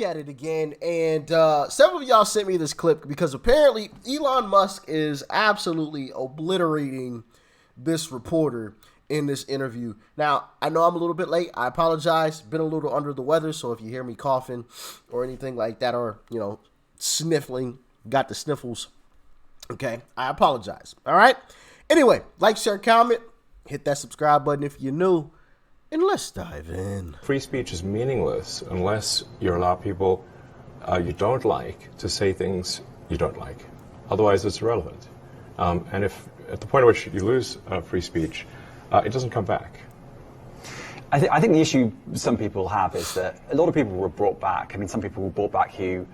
at it again, and several of y'all sent me this clip because apparently Elon Musk is absolutely obliterating this reporter in this interview. Now, I know I'm a little bit late. I apologize. Been a little under the weather, so if you hear me coughing or anything like that, or, sniffling, got the sniffles, okay, I apologize. All right? Anyway, like, share, comment, hit that subscribe button if you're new, and let's dive in. Free speech is meaningless unless you allow people you don't like to say things you don't like. Otherwise, it's irrelevant. And if at the point at which you lose free speech, it doesn't come back. I think the issue some people have is that a lot of people were brought back. I mean, some people were brought back who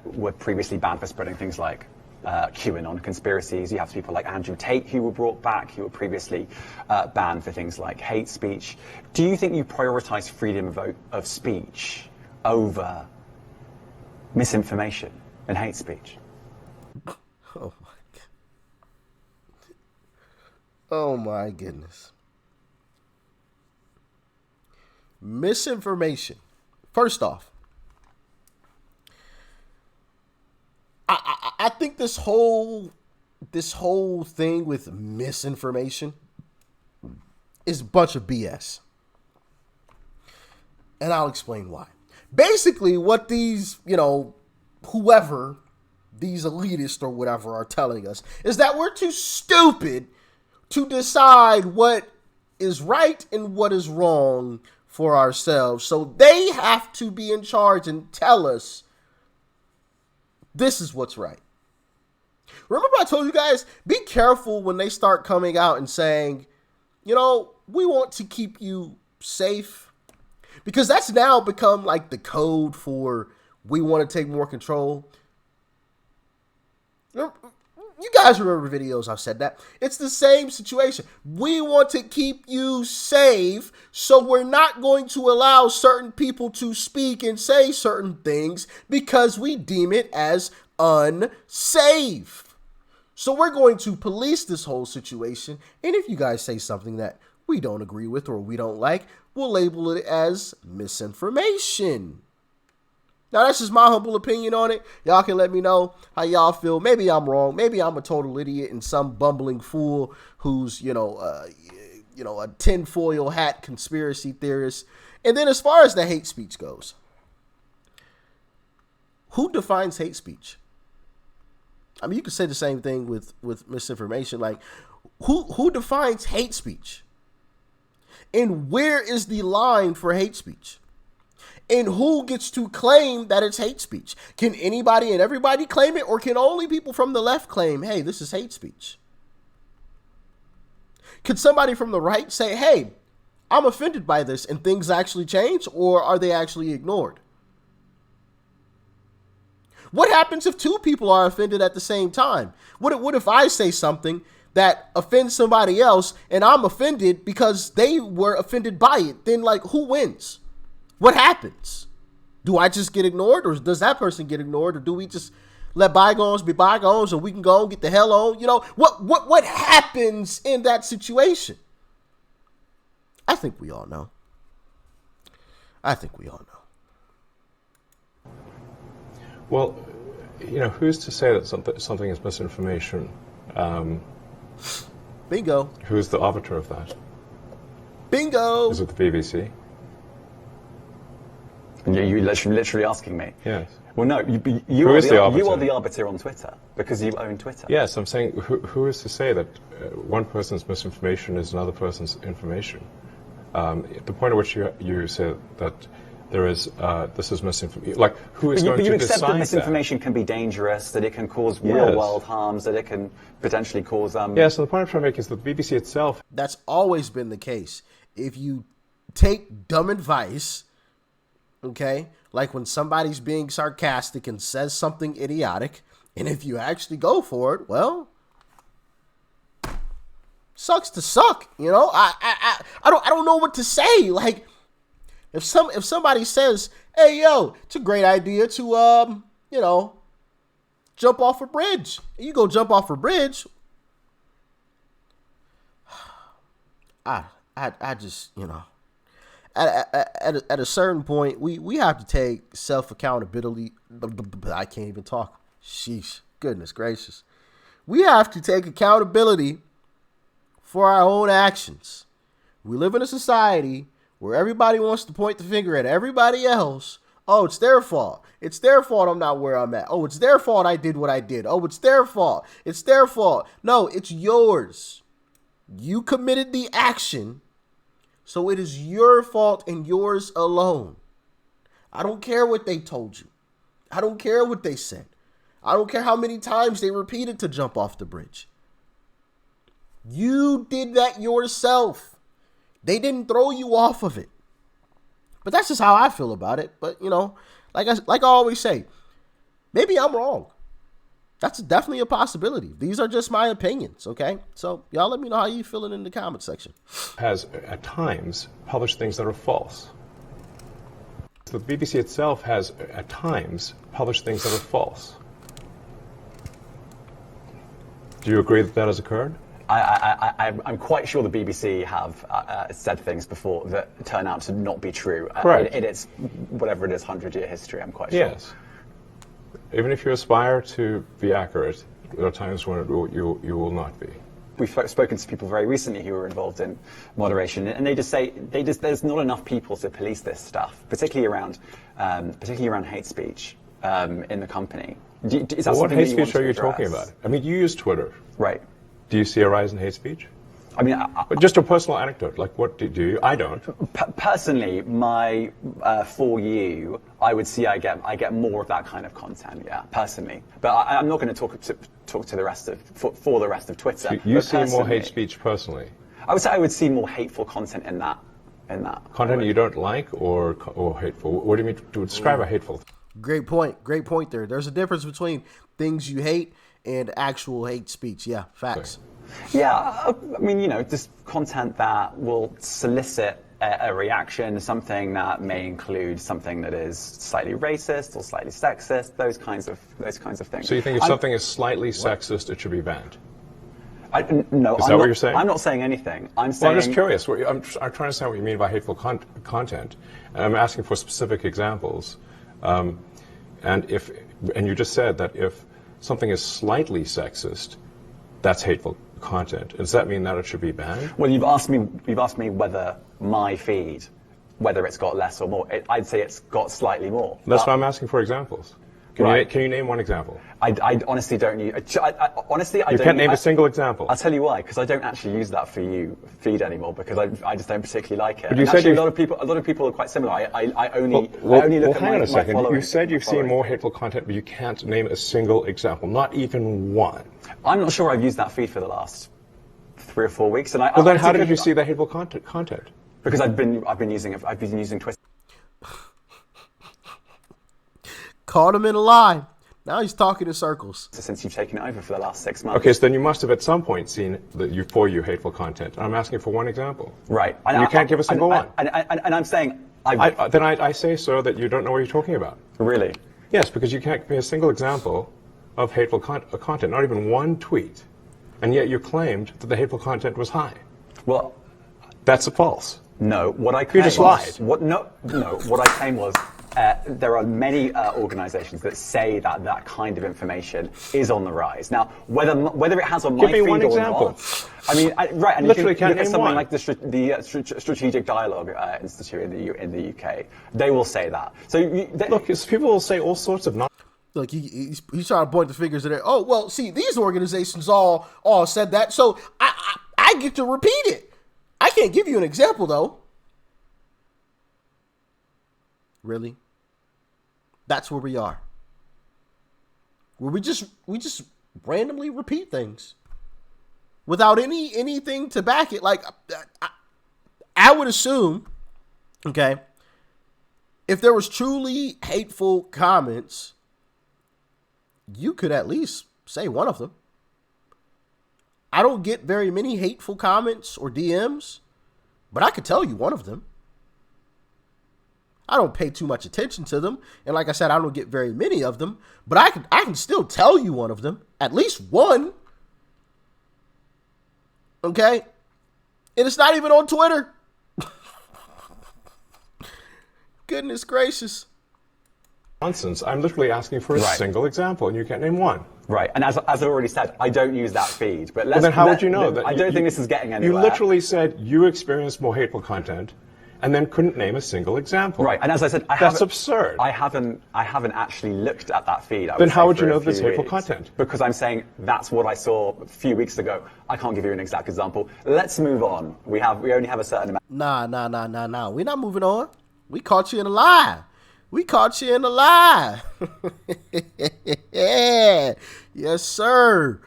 were previously banned for spreading things like QAnon conspiracies. You have people like Andrew Tate who were brought back, who were previously banned for things like hate speech. Do you think you prioritize freedom of speech over misinformation and hate speech? Oh my God. Oh my goodness. Misinformation. First off, I think this whole thing with misinformation is a bunch of BS. And I'll explain why. Basically, what these, whoever, these elitists or whatever are telling us is that we're too stupid to decide what is right and what is wrong for ourselves. So they have to be in charge and tell us this is what's right. Remember I told you guys, be careful when they start coming out and saying, we want to keep you safe. Because that's now become like the code for we want to take more control. You guys remember videos I've said that. It's the same situation. We want to keep you safe, so we're not going to allow certain people to speak and say certain things because we deem it as unsafe. So we're going to police this whole situation, and if you guys say something that we don't agree with or we don't like, we'll label it as misinformation. Now, that's just my humble opinion on it. Y'all can let me know how y'all feel. Maybe I'm wrong. Maybe I'm a total idiot and some bumbling fool who's, a tinfoil hat conspiracy theorist. And then as far as the hate speech goes, who defines hate speech? I mean, you could say the same thing with misinformation. Like, who defines hate speech? And where is the line for hate speech? And who gets to claim that it's hate speech? Can anybody and everybody claim it, or can only people from the left claim, hey, this is hate speech? Could somebody from the right say, hey, I'm offended by this, and things actually change, or are they actually ignored? What happens if two people are offended at the same time? What if I say something that offends somebody else, and I'm offended because they were offended by it? Then, who wins? What happens? Do I just get ignored, or does that person get ignored, or do we just let bygones be bygones and we can go and get the hell on? What happens in that situation? I think we all know. Well, who's to say that something is misinformation? Bingo. Who's the arbiter of that? Bingo. Is it the BBC? You're literally asking me? Yes. Well, no, you are the arbiter on Twitter because you own Twitter. Yes, I'm saying who is to say that one person's misinformation is another person's information? The point at which you say that there is this is misinformation, who is going to decide that? You accept that misinformation can be dangerous, that it can cause real-world harms, that it can potentially cause... Yeah, so the point I'm trying to make is that the BBC itself... That's always been the case. If you take dumb advice... Okay, like when somebody's being sarcastic and says something idiotic, and if you actually go for it, well, sucks to suck. I don't know what to say. Like, if somebody says, "Hey, yo, it's a great idea to jump off a bridge," and you go jump off a bridge, I just at a certain point, we have to take self accountability. I can't even talk. Sheesh, goodness gracious. We have to take accountability for our own actions. We live in a society where everybody wants to point the finger at everybody else. Oh, it's their fault. It's their fault I'm not where I'm at. Oh, it's their fault I did what I did. Oh, it's their fault. It's their fault. No, it's yours. You committed the action, so it is your fault and yours alone. I don't care what they told you. I don't care what they said. I don't care how many times they repeated to jump off the bridge. You did that yourself. They didn't throw you off of it. But that's just how I feel about it. But, you know, like I always say, maybe I'm wrong. That's definitely a possibility. These are just my opinions, okay? So y'all let me know how you feeling in the comment section. Has at times published things that are false. The BBC itself has at times published things that are false. Do you agree that that has occurred? I'm quite sure the BBC have said things before that turn out to not be true. Right. In its, whatever it is, 100-year history, I'm quite sure. Yes. Even if you aspire to be accurate, there are times when you will not be. We've spoken to people very recently who were involved in moderation, and they just say there's not enough people to police this stuff, particularly around hate speech in the company. Is that what hate speech are you address? talking about? I mean, you use Twitter. Right. Do you see a rise in hate speech? I mean, But just a personal anecdote. Like, what do you? I don't. Personally, my for you, I would see I get more of that kind of content. Yeah, personally, but I'm not going to talk to the rest of for the rest of Twitter. So you see more hate speech personally. I would say I would see more hateful content in that. Content you don't like or hateful. What do you mean to describe a hateful? Great point. Great point there. There's a difference between things you hate and actual hate speech. Yeah, facts. Yeah, I mean, you know, just content that will solicit a reaction, something that may include something that is slightly racist or slightly sexist, those kinds of things. So you think if something is slightly sexist, it should be banned? No, Is that what you're saying? I'm not saying anything. I'm saying. Well, I'm just curious. I'm trying to understand what you mean by hateful content. And I'm asking for specific examples. And you just said that if something is slightly sexist, that's hateful content. Does that mean that it should be banned? Well, you've asked me whether my feed, whether it's got less or more. I'd say it's got slightly more. That's why I'm asking for examples. Can you name one example? I honestly don't use. Honestly, I You don't. can't name a single example. I'll tell you why. Because I don't actually use that for you feed anymore. Because I just don't particularly like it. But you and said actually, a lot of people are quite similar. I only look at hang on a second. following. You said you've seen more hateful content, but you can't name a single example, not even one. I'm not sure I've used that feed for the last 3 or 4 weeks. And Well, then how did you see the hateful content? Because I've been using Twitter. Caught him in a lie. Now he's talking in circles. Since you've taken it over for the last 6 months. Okay, so then you must have at some point seen the hateful content. I'm asking for one example. Right. And you can't give a single one. And I'm saying... Then I say, sir, that you don't know what you're talking about. Really? Yes, because you can't give me a single example of hateful content, not even one tweet. And yet you claimed that the hateful content was high. Well... That's false. No, what I claimed... You just lied. What I claimed was... there are many organizations that say that kind of information is on the rise. Now, whether it has on my feed or not, I mean, right? And Literally you can look at name something one. like the Strategic Dialogue Institute in the UK. They will say that. So Look, people will say all sorts of nonsense. Look, he's trying to point the fingers at it. Oh, well, see, these organizations all said that, so I get to repeat it. I can't give you an example, though. Really? That's where we are. Where we just randomly repeat things without anything to back it. Like I would assume, okay, if there was truly hateful comments, you could at least say one of them. I don't get very many hateful comments or DMs, but I could tell you one of them. I don't pay too much attention to them. And like I said, I don't get very many of them, but I can still tell you one of them, at least one. Okay? And it's not even on Twitter. Goodness gracious. Nonsense. I'm literally asking for a Right. single example, and you can't name one. Right, and as I've already said, I don't use that feed. But Well, then how would you know that? I don't think this is getting You anywhere. literally said you experienced more hateful content, and then couldn't name a single example. Right, and as I said, That's absurd. I haven't actually looked at that feed. Then how would you know this hateful content? Because I'm saying that's what I saw a few weeks ago. I can't give you an exact example. Let's move on. We only have a certain amount. Nah. We're not moving on. We caught you in a lie. Yeah. Yes, sir.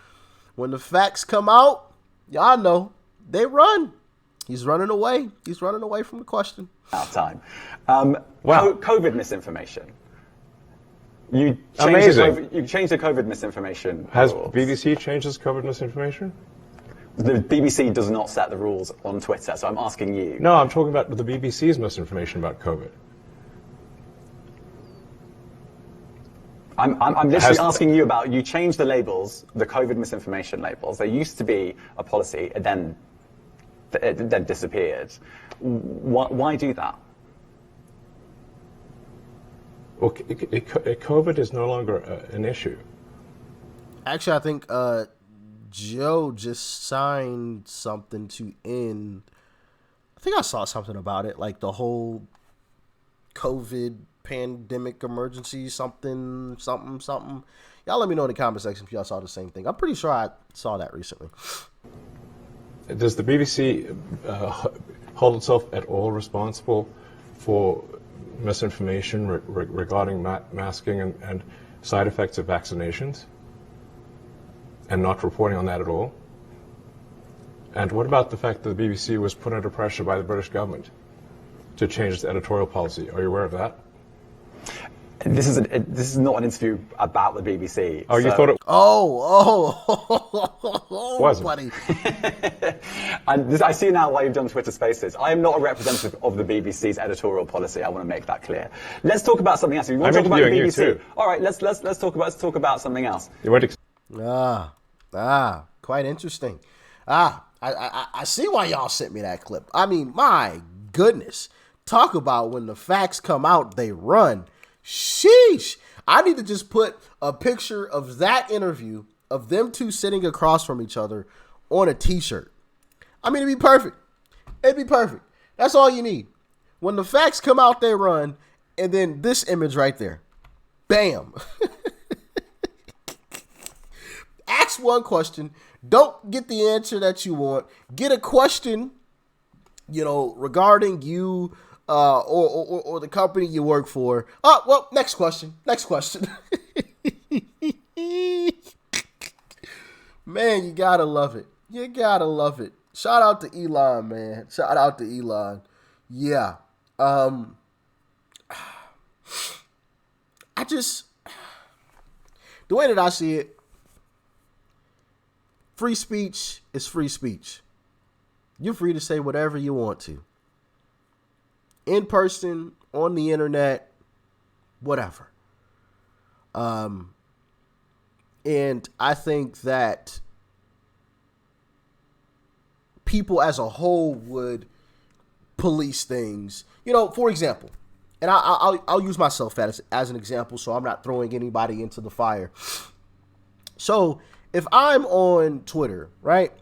When the facts come out, y'all know they run. He's running away. He's running away from the question. Of time. Wow. COVID misinformation. You changed Amazing. You changed the COVID misinformation Has rules. BBC changed its COVID misinformation? The BBC does not set the rules on Twitter, so I'm asking you. No, I'm talking about the BBC's misinformation about COVID. I'm literally asking you about, you changed the labels, the COVID misinformation labels. There used to be a policy, it then disappeared. Why do that? Well, COVID is no longer an issue. Actually, I think Joe just signed something to end. I think I saw something about it, like the whole COVID pandemic emergency, something. Y'all let me know in the comment section if y'all saw the same thing. I'm pretty sure I saw that recently. Does the BBC hold itself at all responsible for misinformation regarding masking and side effects of vaccinations, and not reporting on that at all? And what about the fact that the BBC was put under pressure by the British government to change its editorial policy? Are you aware of that? This is not an interview about the BBC. Oh, you thought it wasn't, buddy. And I see now why you've done Twitter Spaces. I am not a representative of the BBC's editorial policy. I want to make that clear. Let's talk about something else. You want to talk about the interviewing you BBC? too. All right, let's talk about something else. You weren't Quite interesting. I see why y'all sent me that clip. I mean, my goodness. Talk about when the facts come out, they run. Sheesh. I need to just put a picture of that interview of them two sitting across from each other on a t-shirt. I mean, it'd be perfect. That's all you need. When the facts come out, they run. And then this image right there. Bam. Ask one question. Don't get the answer that you want. Get a question, regarding you or the company you work for. Oh, well, next question. Man, you gotta love it. Shout out to Elon, man. Yeah. The way that I see it, free speech is free speech. You're free to say whatever you want to. In person, on the internet, whatever. And I think that people as a whole would police things. For example, and I'll use myself as an example, so I'm not throwing anybody into the fire. So if I'm on Twitter, right,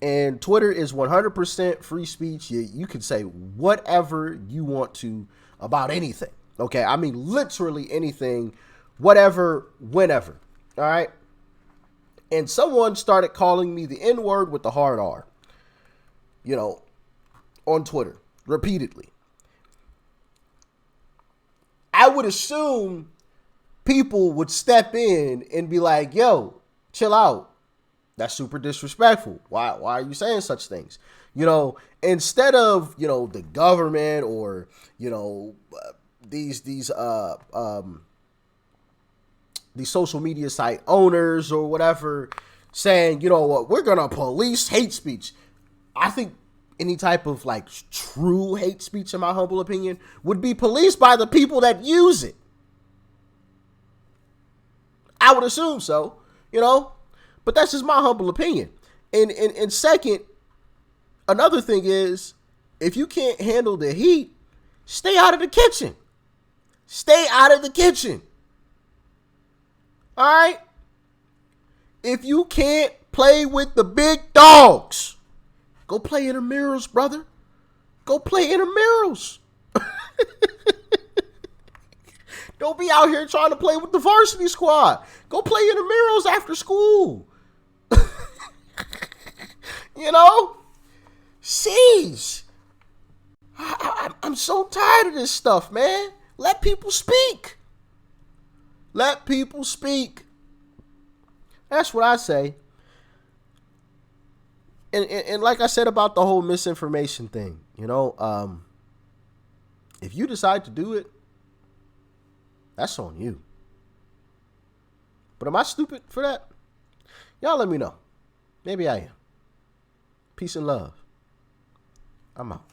and Twitter is 100% free speech, you can say whatever you want to about anything, okay? I mean, literally anything, whatever, whenever, all right? And someone started calling me the N-word with the hard R, on Twitter, repeatedly. I would assume people would step in and be like, yo, chill out. That's super disrespectful. Why are you saying such things? Instead of, the government or, these social media site owners or whatever saying, what, we're going to police hate speech. I think any type of true hate speech, in my humble opinion, would be policed by the people that use it. I would assume so, but that's just my humble opinion. And second, another thing is, if you can't handle the heat, stay out of the kitchen. Stay out of the kitchen. All right? If you can't play with the big dogs, go play intramurals, brother. Go play intramurals. Don't be out here trying to play with the varsity squad. Go play intramurals after school. You know? Jeez. I'm so tired of this stuff, man. Let people speak. Let people speak. That's what I say. And like I said about the whole misinformation thing, you know, if you decide to do it, that's on you. But am I stupid for that? Y'all let me know. Maybe I am. Peace and love. I'm out.